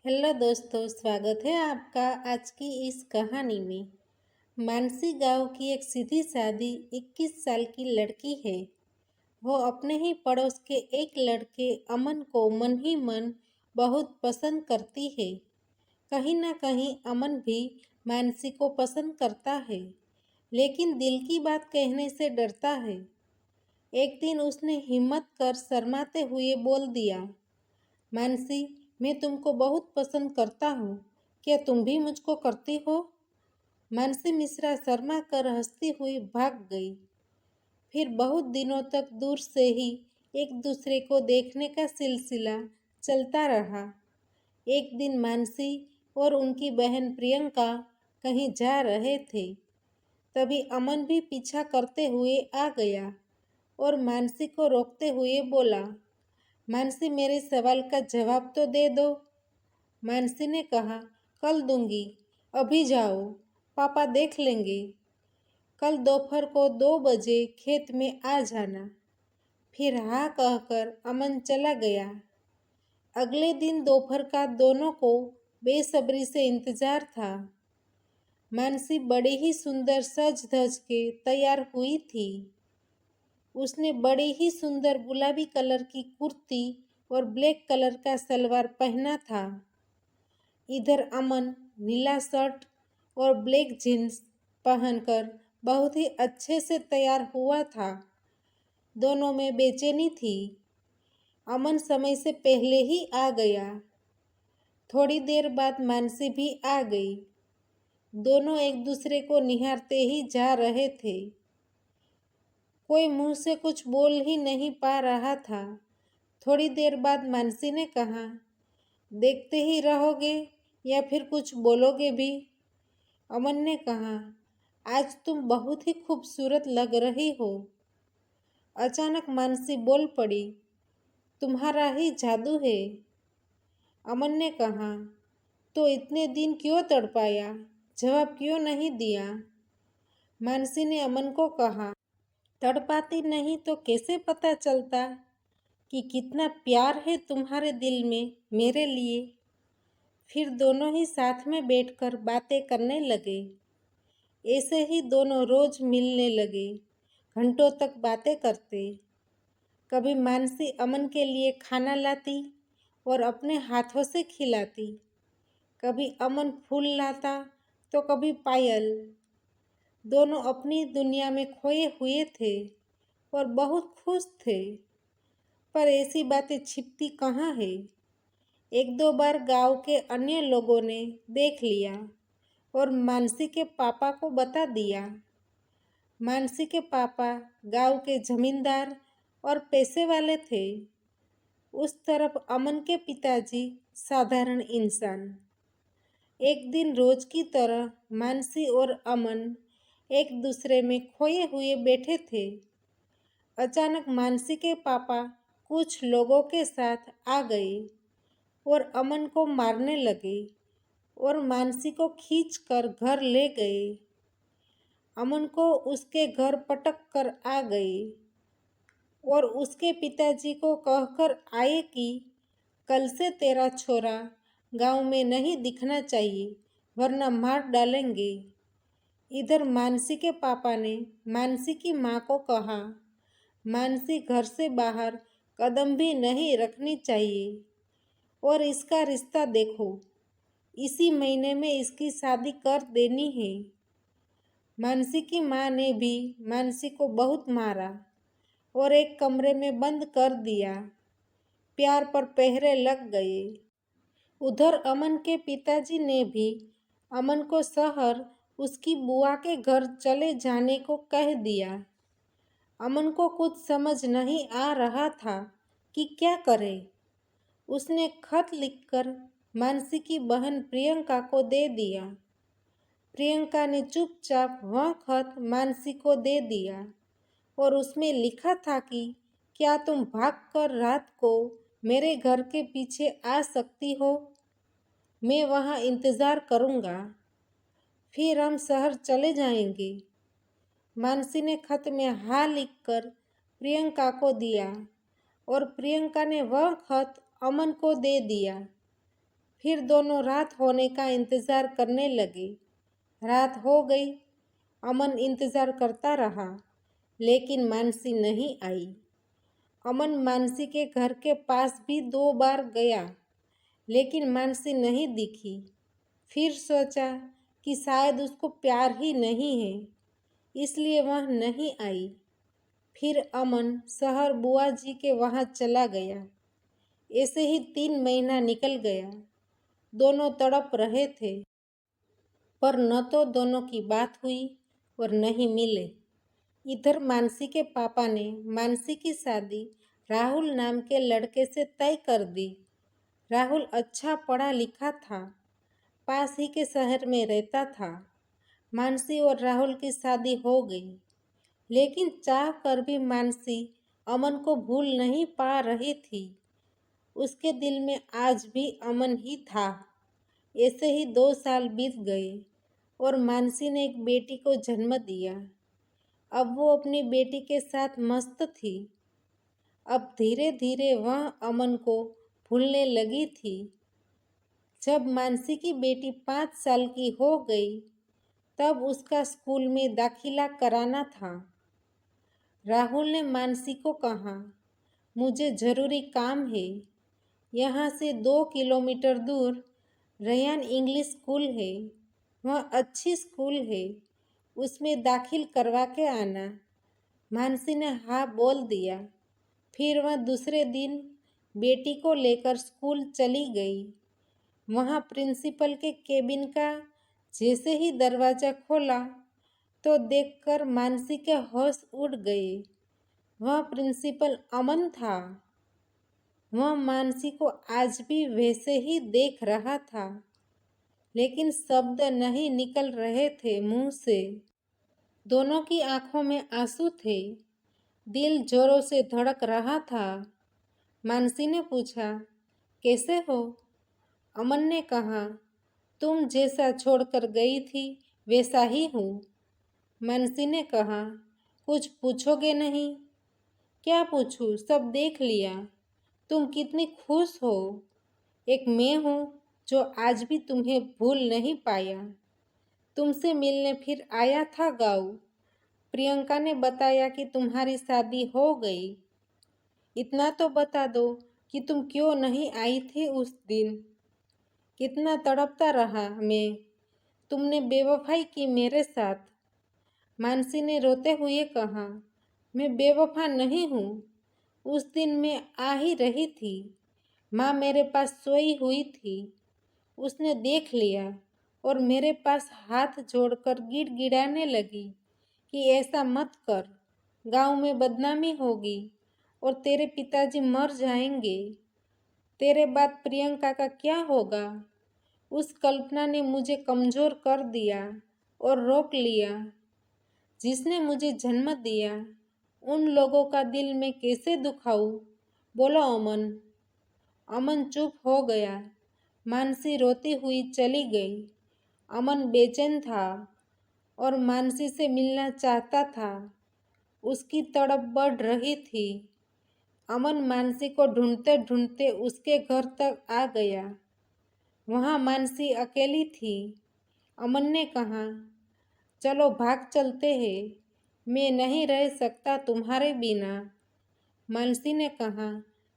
Hello दोस्तों, स्वागत है आपका आज की इस कहानी में। मानसी गांव की एक सीधी सादी 21 साल की लड़की है। वो अपने ही पड़ोस के एक लड़के अमन को मन ही मन बहुत पसंद करती है। कहीं ना कहीं अमन भी मानसी को पसंद करता है, लेकिन दिल की बात कहने से डरता है। एक दिन उसने हिम्मत कर शर्माते हुए बोल दिया, मानसी, मैं तुमको बहुत पसंद करता हूँ। क्या तुम भी मुझको करती हो? मानसी मिश्रा शर्मा कर हंसती हुई भाग गई। फिर बहुत दिनों तक दूर से ही एक दूसरे को देखने का सिलसिला चलता रहा। एक दिन मानसी और उनकी बहन प्रियंका कहीं जा रहे थे। तभी अमन भी पीछा करते हुए आ गया और मानसी को रोकते हुए बोला, मानसी, मेरे सवाल का जवाब तो दे दो। मानसी ने कहा, कल दूंगी, अभी जाओ, पापा देख लेंगे। कल दोपहर को 2 बजे खेत में आ जाना। फिर हाँ कहकर अमन चला गया। अगले दिन दोपहर का दोनों को बेसब्री से इंतजार था। मानसी बड़ी ही सुंदर सज धज के तैयार हुई थी। उसने बड़ी ही सुंदर गुलाबी कलर की कुर्ती और ब्लैक कलर का सलवार पहना था। इधर अमन नीला शर्ट और ब्लैक जीन्स पहनकर बहुत ही अच्छे से तैयार हुआ था। दोनों में बेचैनी थी। अमन समय से पहले ही आ गया। थोड़ी देर बाद मानसी भी आ गई। दोनों एक दूसरे को निहारते ही जा रहे थे। कोई मुंह से कुछ बोल ही नहीं पा रहा था। थोड़ी देर बाद मानसी ने कहा, देखते ही रहोगे या फिर कुछ बोलोगे भी? अमन ने कहा, आज तुम बहुत ही खूबसूरत लग रही हो। अचानक मानसी बोल पड़ी, तुम्हारा ही जादू है। अमन ने कहा, तो इतने दिन क्यों तड़पाया, जवाब क्यों नहीं दिया? मानसी ने अमन को कहा, तड़पाती नहीं तो कैसे पता चलता कि कितना प्यार है तुम्हारे दिल में मेरे लिए। फिर दोनों ही साथ में बैठकर बातें करने लगे। ऐसे ही दोनों रोज मिलने लगे, घंटों तक बातें करते। कभी मानसी अमन के लिए खाना लाती और अपने हाथों से खिलाती। कभी अमन फूल लाता तो कभी पायल। दोनों अपनी दुनिया में खोए हुए थे और बहुत खुश थे। पर ऐसी बातें छिपती कहाँ है। एक दो बार गांव के अन्य लोगों ने देख लिया और मानसी के पापा को बता दिया। मानसी के पापा गांव के जमींदार और पैसे वाले थे। उस तरफ अमन के पिताजी साधारण इंसान। एक दिन रोज की तरह मानसी और अमन एक दूसरे में खोए हुए बैठे थे। अचानक मानसी के पापा कुछ लोगों के साथ आ गए और अमन को मारने लगे और मानसी को खींचकर घर ले गए। अमन को उसके घर पटक कर आ गए और उसके पिताजी को कहकर आए कि कल से तेरा छोरा गांव में नहीं दिखना चाहिए, वरना मार डालेंगे। इधर मानसी के पापा ने मानसी की माँ को कहा, मानसी घर से बाहर कदम भी नहीं रखनी चाहिए और इसका रिश्ता देखो, इसी महीने में इसकी शादी कर देनी है। मानसी की माँ ने भी मानसी को बहुत मारा और एक कमरे में बंद कर दिया। प्यार पर पहरे लग गए। उधर अमन के पिताजी ने भी अमन को शहर उसकी बुआ के घर चले जाने को कह दिया। अमन को कुछ समझ नहीं आ रहा था कि क्या करे। उसने खत लिखकर मानसी की बहन प्रियंका को दे दिया। प्रियंका ने चुपचाप वह खत मानसी को दे दिया और उसमें लिखा था कि क्या तुम भागकर रात को मेरे घर के पीछे आ सकती हो? मैं वहाँ इंतज़ार करूँगा। फिर हम शहर चले जाएंगे। मानसी ने खत में हाँ लिखकर प्रियंका को दिया और प्रियंका ने वह खत अमन को दे दिया। फिर दोनों रात होने का इंतज़ार करने लगे। रात हो गई। अमन इंतज़ार करता रहा, लेकिन मानसी नहीं आई। अमन मानसी के घर के पास भी 2 बार गया, लेकिन मानसी नहीं दिखी। फिर सोचा कि शायद उसको प्यार ही नहीं है, इसलिए वह नहीं आई। फिर अमन शहर बुआ जी के वहाँ चला गया। ऐसे ही 3 महीना निकल गया। दोनों तड़प रहे थे, पर न तो दोनों की बात हुई और न ही मिले। इधर मानसी के पापा ने मानसी की शादी राहुल नाम के लड़के से तय कर दी। राहुल अच्छा पढ़ा लिखा था, पास ही के शहर में रहता था। मानसी और राहुल की शादी हो गई, लेकिन चाह कर भी मानसी अमन को भूल नहीं पा रही थी। उसके दिल में आज भी अमन ही था। ऐसे ही 2 साल बीत गए और मानसी ने एक बेटी को जन्म दिया। अब वो अपनी बेटी के साथ मस्त थी। अब धीरे धीरे वह अमन को भूलने लगी थी। जब मानसी की बेटी 5 साल की हो गई, तब उसका स्कूल में दाखिला कराना था। राहुल ने मानसी को कहा, मुझे ज़रूरी काम है। यहाँ से 2 किलोमीटर दूर रैयान इंग्लिश स्कूल है। वह अच्छी स्कूल है, उसमें दाखिल करवा के आना। मानसी ने हाँ बोल दिया। फिर वह दूसरे दिन बेटी को लेकर स्कूल चली गई। वहाँ प्रिंसिपल के केबिन का जैसे ही दरवाज़ा खोला तो देखकर मानसी के होश उड़ गए। वह प्रिंसिपल अमन था। वह मानसी को आज भी वैसे ही देख रहा था, लेकिन शब्द नहीं निकल रहे थे मुंह से। दोनों की आंखों में आंसू थे, दिल जोरों से धड़क रहा था। मानसी ने पूछा, कैसे हो? अमन ने कहा, तुम जैसा छोड़कर गई थी वैसा ही हूँ। मानसी ने कहा, कुछ पूछोगे नहीं? क्या पूछूं, सब देख लिया। तुम कितनी खुश हो। एक मैं हूँ जो आज भी तुम्हें भूल नहीं पाया। तुमसे मिलने फिर आया था गाँव। प्रियंका ने बताया कि तुम्हारी शादी हो गई। इतना तो बता दो कि तुम क्यों नहीं आई थी उस दिन। कितना तड़पता रहा मैं। तुमने बेवफाई की मेरे साथ। मानसी ने रोते हुए कहा, मैं बेवफा नहीं हूँ। उस दिन मैं आ ही रही थी। माँ मेरे पास सोई हुई थी। उसने देख लिया और मेरे पास हाथ जोड़कर गिड़गिड़ाने लगी कि ऐसा मत कर, गांव में बदनामी होगी और तेरे पिताजी मर जाएंगे। तेरे बाद प्रियंका का क्या होगा? उस कल्पना ने मुझे कमज़ोर कर दिया और रोक लिया। जिसने मुझे जन्म दिया, उन लोगों का दिल मैं कैसे दुखाऊं? बोलो अमन। अमन चुप हो गया। मानसी रोती हुई चली गई। अमन बेचैन था और मानसी से मिलना चाहता था। उसकी तड़प बढ़ रही थी। अमन मानसी को ढूंढते ढूंढते उसके घर तक आ गया। वहाँ मानसी अकेली थी। अमन ने कहा, चलो भाग चलते हैं, मैं नहीं रह सकता तुम्हारे बिना। मानसी ने कहा,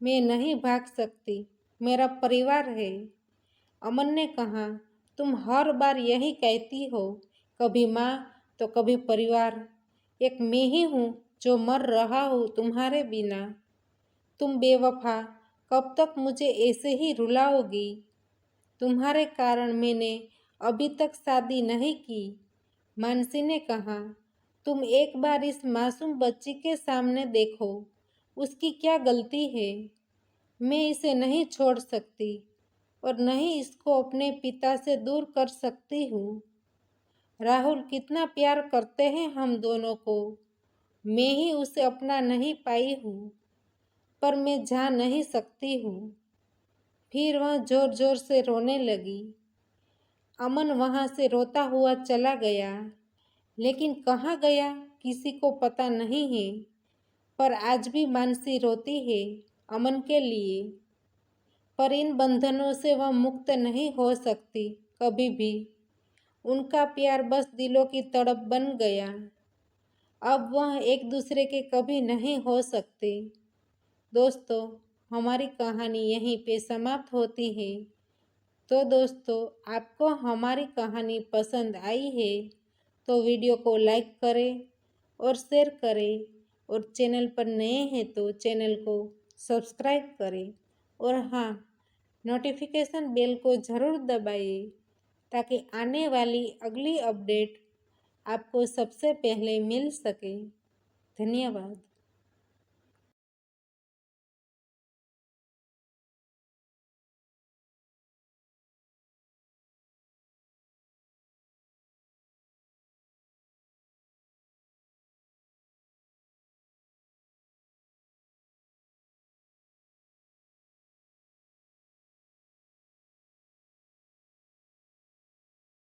मैं नहीं भाग सकती, मेरा परिवार है। अमन ने कहा, तुम हर बार यही कहती हो, कभी माँ तो कभी परिवार। एक मैं ही हूँ जो मर रहा हूँ तुम्हारे बिना। तुम बेवफा कब तक मुझे ऐसे ही रुलाओगी? तुम्हारे कारण मैंने अभी तक शादी नहीं की। मानसी ने कहा, तुम एक बार इस मासूम बच्ची के सामने देखो, उसकी क्या गलती है? मैं इसे नहीं छोड़ सकती और नहीं इसको अपने पिता से दूर कर सकती हूँ। राहुल कितना प्यार करते हैं हम दोनों को। मैं ही उसे अपना नहीं पाई हूँ, पर मैं जा नहीं सकती हूँ। फिर वह जोर जोर से रोने लगी। अमन वहाँ से रोता हुआ चला गया, लेकिन कहाँ गया किसी को पता नहीं है। पर आज भी मानसी रोती है अमन के लिए। पर इन बंधनों से वह मुक्त नहीं हो सकती कभी भी। उनका प्यार बस दिलों की तड़प बन गया। अब वह एक दूसरे के कभी नहीं हो सकते। दोस्तों, हमारी कहानी यहीं पे समाप्त होती है। तो दोस्तों, आपको हमारी कहानी पसंद आई है तो वीडियो को लाइक करें और शेयर करें, और चैनल पर नए हैं तो चैनल को सब्सक्राइब करें, और हाँ, नोटिफिकेशन बेल को ज़रूर दबाइए ताकि आने वाली अगली अपडेट आपको सबसे पहले मिल सके। धन्यवाद।